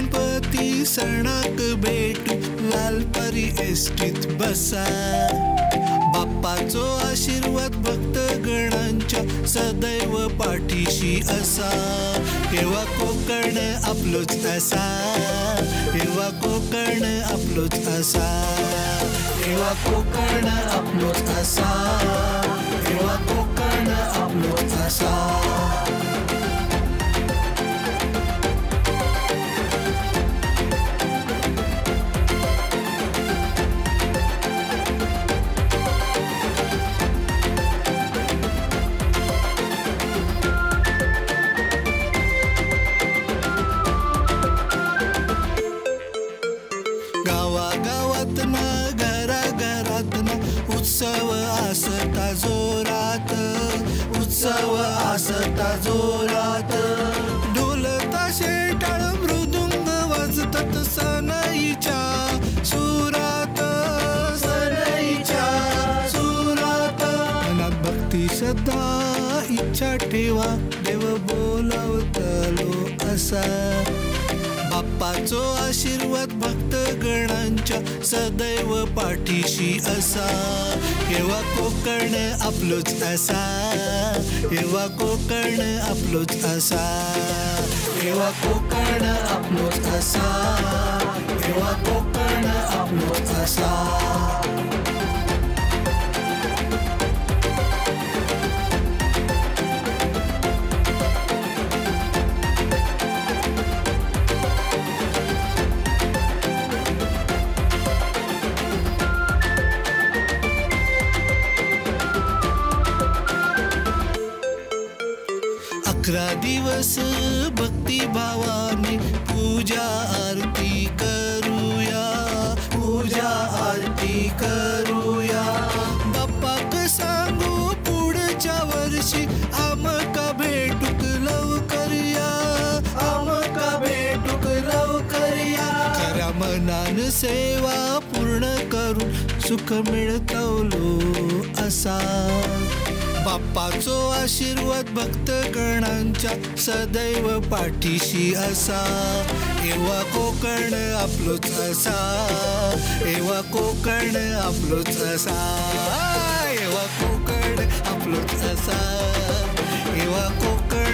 गणपती सणाक भेटू लालपरी एसटीत बसा बाप्पाचो आशीर्वाद भक्त गणांच्या सदैव पाठीशी असा हेवा कोकण आपलोच असा हेवा कोकण आपलोच असा हेवा कोकण आपलोच असा हेवा कोकण आपलोच असा उत्सव आसता जोरात उत्सव आसता जोरात ढोल ताशे टाळ मृदुंग वाजतात सनईच्या सुरात सनईच्या सुरात मनात भक्ती श्रद्धा इच्छा ठेवा देव बोलावतलो असा बाप्पाचो आशीर्वाद भक्त गणांच्या सदैव पाठीशी असा हेवा कोकण आपलोच असा हेवा कोकण आपलोच असा हेवा कोकण आपलोच असा हेवा कोकण आपलोच असा अकरा दिवस भक्ती भावाने पूजा आरती करूया पूजा आरती करूया बाप्पाक सांगू पुढच्या वर्षी आमका भेटूक लवकरिया आमका भेटूक लवकरिया खऱ्या मनान सेवा पूर्ण करून सुख मिळतवलो असा बाप्पाचो आशीर्वाद भक्त गणांच्या सदैव पाठीशी असा हेवा कोकण आपलोच असा हेवा कोकण आपलोच असा हेवा कोकण आपलोच असा हेवा कोकण